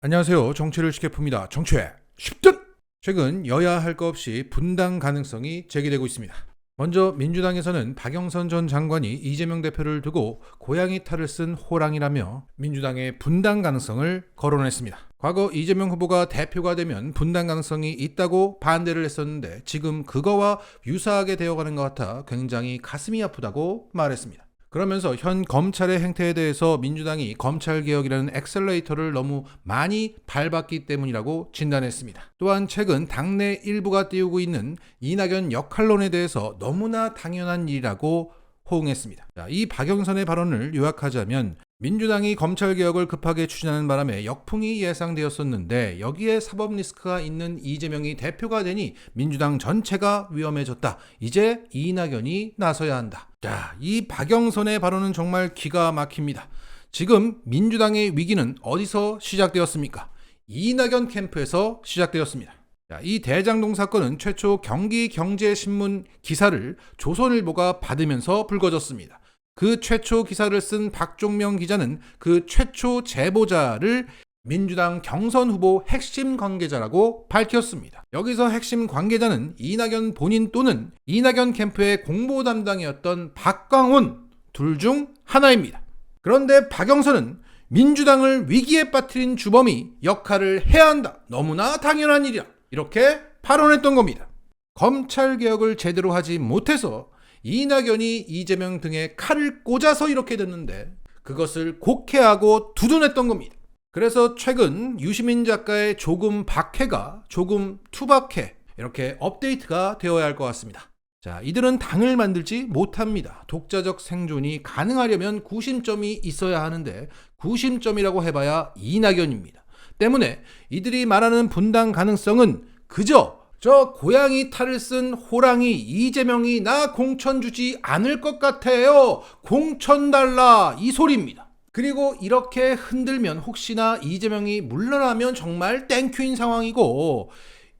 안녕하세요. 정치를 쉽게 풉니다. 정치의 쉽든! 최근 여야 할 것 없이 분당 가능성이 제기되고 있습니다. 먼저 민주당에서는 박영선 전 장관이 이재명 대표를 두고 고양이 탈을 쓴 호랑이라며 민주당의 분당 가능성을 거론했습니다. 과거 이재명 후보가 대표가 되면 분당 가능성이 있다고 반대를 했었는데 지금 그거와 유사하게 되어가는 것 같아 굉장히 가슴이 아프다고 말했습니다. 그러면서 현 검찰의 행태에 대해서 민주당이 검찰개혁이라는 엑셀레이터를 너무 많이 밟았기 때문이라고 진단했습니다. 또한 최근 당내 일부가 띄우고 있는 이낙연 역할론에 대해서 너무나 당연한 일이라고 호응했습니다. 이 박영선의 발언을 요약하자면 민주당이 검찰개혁을 급하게 추진하는 바람에 역풍이 예상되었었는데 여기에 사법 리스크가 있는 이재명이 대표가 되니 민주당 전체가 위험해졌다. 이제 이낙연이 나서야 한다. 자, 이 박영선의 발언은 정말 기가 막힙니다. 지금 민주당의 위기는 어디서 시작되었습니까? 이낙연 캠프에서 시작되었습니다. 자, 이 대장동 사건은 최초 경기경제신문 기사를 조선일보가 받으면서 불거졌습니다. 그 최초 기사를 쓴 박종명 기자는 그 최초 제보자를 민주당 경선 후보 핵심 관계자라고 밝혔습니다. 여기서 핵심 관계자는 이낙연 본인 또는 이낙연 캠프의 공보 담당이었던 박광온 둘 중 하나입니다. 그런데 박영선은 민주당을 위기에 빠뜨린 주범이 역할을 해야 한다. 너무나 당연한 일이야. 이렇게 발언했던 겁니다. 검찰개혁을 제대로 하지 못해서 이낙연이 이재명 등의 칼을 꽂아서 이렇게 됐는데 그것을 곡해하고 두둔했던 겁니다. 그래서 최근 유시민 작가의 조금 박해가 조금 투박해 이렇게 업데이트가 되어야 할 것 같습니다. 자, 이들은 당을 만들지 못합니다. 독자적 생존이 가능하려면 구심점이 있어야 하는데 구심점이라고 해봐야 이낙연입니다. 때문에 이들이 말하는 분당 가능성은 그저 저 고양이 탈을 쓴 호랑이 이재명이 나 공천 주지 않을 것 같아요. 공천 달라 이 소리입니다. 그리고 이렇게 흔들면 혹시나 이재명이 물러나면 정말 땡큐인 상황이고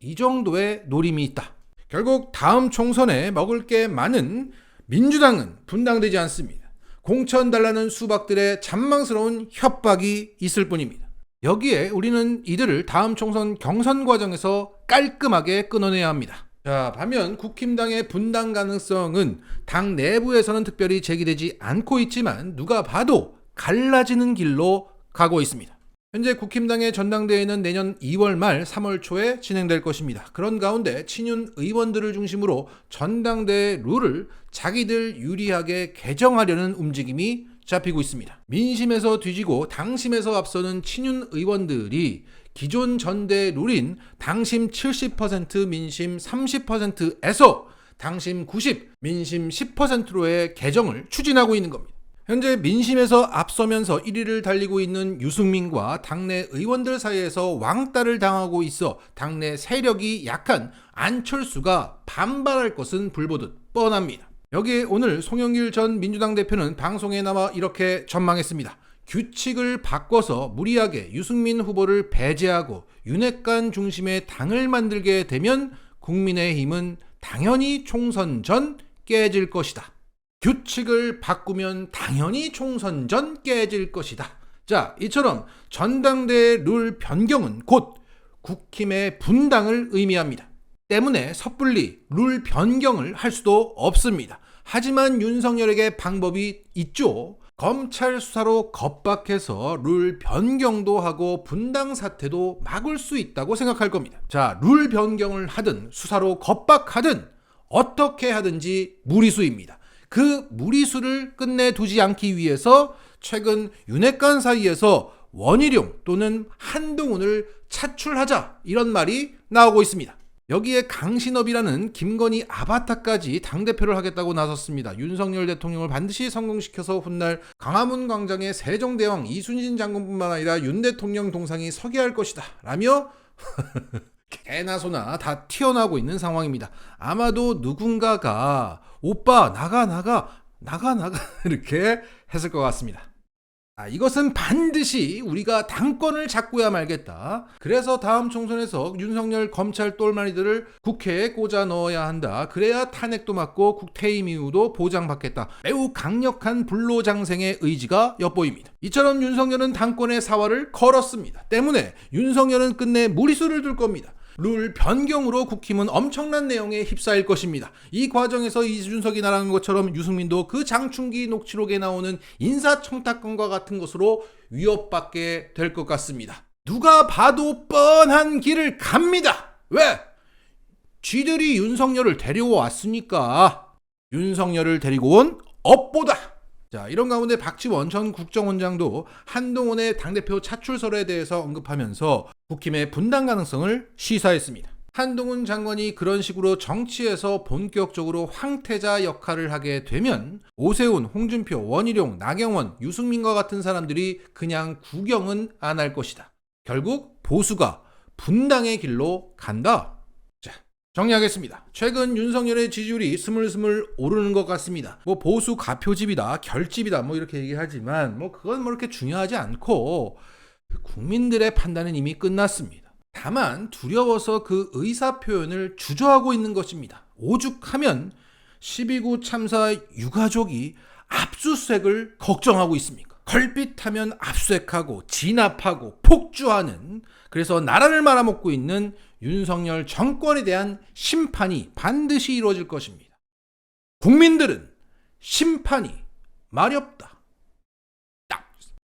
이 정도의 노림이 있다. 결국 다음 총선에 먹을 게 많은 민주당은 분당되지 않습니다. 공천 달라는 수박들의 잔망스러운 협박이 있을 뿐입니다. 여기에 우리는 이들을 다음 총선 경선 과정에서 깔끔하게 끊어내야 합니다. 자, 반면 국힘당의 분당 가능성은 당 내부에서는 특별히 제기되지 않고 있지만 누가 봐도 갈라지는 길로 가고 있습니다. 현재 국힘당의 전당대회는 내년 2월 말 3월 초에 진행될 것입니다. 그런 가운데 친윤 의원들을 중심으로 전당대회 룰을 자기들 유리하게 개정하려는 움직임이 잡히고 있습니다. 민심에서 뒤지고 당심에서 앞서는 친윤 의원들이 기존 전대 룰인 당심 70% 민심 30%에서 당심 90, 민심 10%로의 개정을 추진하고 있는 겁니다. 현재 민심에서 앞서면서 1위를 달리고 있는 유승민과 당내 의원들 사이에서 왕따를 당하고 있어 당내 세력이 약한 안철수가 반발할 것은 불보듯 뻔합니다. 여기에 오늘 송영길 전 민주당 대표는 방송에 나와 이렇게 전망했습니다. 규칙을 바꿔서 무리하게 유승민 후보를 배제하고 윤핵관 중심의 당을 만들게 되면 국민의힘은 당연히 총선 전 깨질 것이다. 규칙을 바꾸면 당연히 총선 전 깨질 것이다. 자, 이처럼 전당대회 룰 변경은 곧 국힘의 분당을 의미합니다. 때문에 섣불리 룰 변경을 할 수도 없습니다. 하지만 윤석열에게 방법이 있죠. 검찰 수사로 겁박해서 룰 변경도 하고 분당 사태도 막을 수 있다고 생각할 겁니다. 자, 룰 변경을 하든 수사로 겁박하든 어떻게 하든지 무리수입니다. 그 무리수를 끝내두지 않기 위해서 최근 윤핵관 사이에서 원희룡 또는 한동훈을 차출하자 이런 말이 나오고 있습니다. 여기에 강신업이라는 김건희 아바타까지 당대표를 하겠다고 나섰습니다. 윤석열 대통령을 반드시 성공시켜서 훗날 광화문 광장에 세종대왕 이순신 장군뿐만 아니라 윤 대통령 동상이 서게 할 것이다 라며 개나 소나 다 튀어나오고 있는 상황입니다. 아마도 누군가가 오빠 나가 이렇게 했을 것 같습니다. 이것은 반드시 우리가 당권을 잡고야 말겠다. 그래서 다음 총선에서 윤석열 검찰 똘마니들을 국회에 꽂아 넣어야 한다. 그래야 탄핵도 맞고 퇴임 이후도 보장받겠다. 매우 강력한 불로장생의 의지가 엿보입니다. 이처럼 윤석열은 당권의 사활을 걸었습니다. 때문에 윤석열은 끝내 무리수를 둘 겁니다. 룰 변경으로 국힘은 엄청난 내용에 휩싸일 것입니다. 이 과정에서 이준석이 말하는 것처럼 유승민도 그 장충기 녹취록에 나오는 인사청탁권과 같은 것으로 위협받게 될 것 같습니다. 누가 봐도 뻔한 길을 갑니다. 왜? 쥐들이 윤석열을 데려왔으니까. 윤석열을 데리고 온 업보다. 자, 이런 가운데 박지원 전 국정원장도 한동훈의 당대표 차출설에 대해서 언급하면서 국힘의 분당 가능성을 시사했습니다. 한동훈 장관이 그런 식으로 정치에서 본격적으로 황태자 역할을 하게 되면 오세훈, 홍준표, 원희룡, 나경원, 유승민과 같은 사람들이 그냥 구경은 안 할 것이다. 결국 보수가 분당의 길로 간다. 정리하겠습니다. 최근 윤석열의 지지율이 스물스물 오르는 것 같습니다. 보수 가표집이다, 결집이다, 이렇게 얘기하지만 그건 이렇게 중요하지 않고 국민들의 판단은 이미 끝났습니다. 다만 두려워서 그 의사 표현을 주저하고 있는 것입니다. 오죽하면 12구 참사 유가족이 압수수색을 걱정하고 있습니까? 걸핏하면 압수수색하고 진압하고 폭주하는, 그래서 나라를 말아먹고 있는 윤석열 정권에 대한 심판이 반드시 이루어질 것입니다. 국민들은 심판이 마렵다.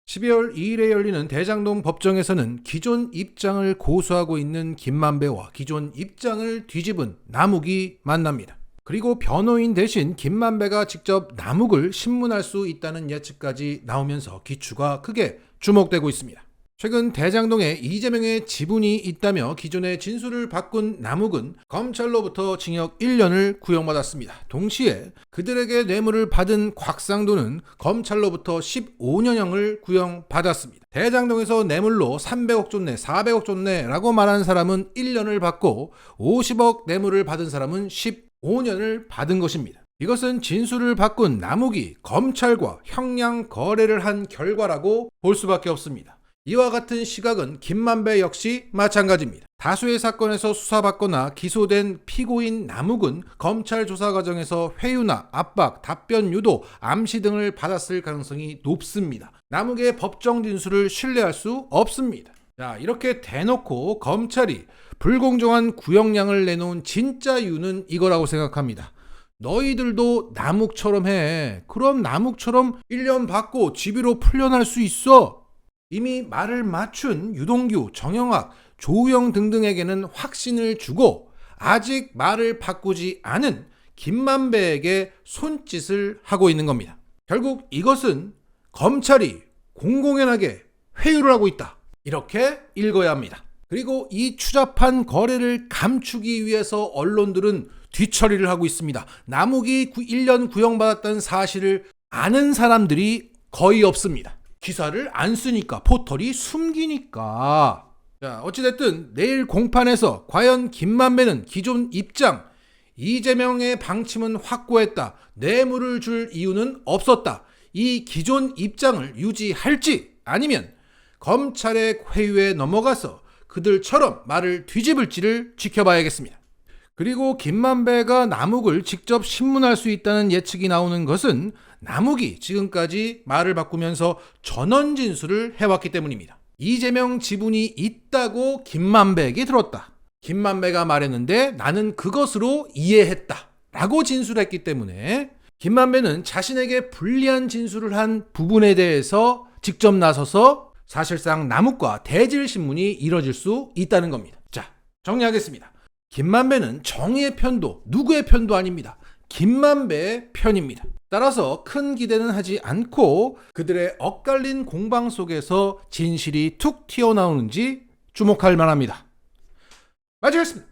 12월 2일에 열리는 대장동 법정에서는 기존 입장을 고수하고 있는 김만배와 기존 입장을 뒤집은 남욱이 만납니다. 그리고 변호인 대신 김만배가 직접 남욱을 신문할 수 있다는 예측까지 나오면서 기추가 크게 주목되고 있습니다. 최근 대장동에 이재명의 지분이 있다며 기존의 진술을 바꾼 남욱은 검찰로부터 징역 1년을 구형받았습니다. 동시에 그들에게 뇌물을 받은 곽상도는 검찰로부터 15년형을 구형받았습니다. 대장동에서 뇌물로 300억 줬네, 400억 줬네 라고 말한 사람은 1년을 받고 50억 뇌물을 받은 사람은 15년을 받은 것입니다. 이것은 진술을 바꾼 남욱이 검찰과 형량 거래를 한 결과라고 볼 수밖에 없습니다. 이와 같은 시각은 김만배 역시 마찬가지입니다. 다수의 사건에서 수사받거나 기소된 피고인 남욱은 검찰 조사 과정에서 회유나 압박, 답변 유도, 암시 등을 받았을 가능성이 높습니다. 남욱의 법정 진술을 신뢰할 수 없습니다. 자, 이렇게 대놓고 검찰이 불공정한 구형량을 내놓은 진짜 이유는 이거라고 생각합니다. 너희들도 남욱처럼 해. 그럼 남욱처럼 1년 받고 집위로 풀려날 수 있어. 이미 말을 맞춘 유동규, 정영학, 조우영 등등에게는 확신을 주고 아직 말을 바꾸지 않은 김만배에게 손짓을 하고 있는 겁니다. 결국 이것은 검찰이 공공연하게 회유를 하고 있다. 이렇게 읽어야 합니다. 그리고 이 추잡한 거래를 감추기 위해서 언론들은 뒤처리를 하고 있습니다. 남욱이 1년 구형받았다는 사실을 아는 사람들이 거의 없습니다. 기사를 안 쓰니까, 포털이 숨기니까. 자, 어찌됐든 내일 공판에서 과연 김만배는 기존 입장, 이재명의 방침은 확고했다, 뇌물을 줄 이유는 없었다, 이 기존 입장을 유지할지 아니면 검찰의 회유에 넘어가서 그들처럼 말을 뒤집을지를 지켜봐야겠습니다. 그리고 김만배가 남욱을 직접 신문할 수 있다는 예측이 나오는 것은 남욱이 지금까지 말을 바꾸면서 전원 진술을 해왔기 때문입니다. 이재명 지분이 있다고 김만배에게 들었다. 김만배가 말했는데 나는 그것으로 이해했다 라고 진술했기 때문에 김만배는 자신에게 불리한 진술을 한 부분에 대해서 직접 나서서 사실상 남욱과 대질신문이 이뤄질 수 있다는 겁니다. 자, 정리하겠습니다. 김만배는 정의의 편도 누구의 편도 아닙니다. 김만배의 편입니다. 따라서 큰 기대는 하지 않고 그들의 엇갈린 공방 속에서 진실이 툭 튀어나오는지 주목할 만합니다. 마치겠습니다.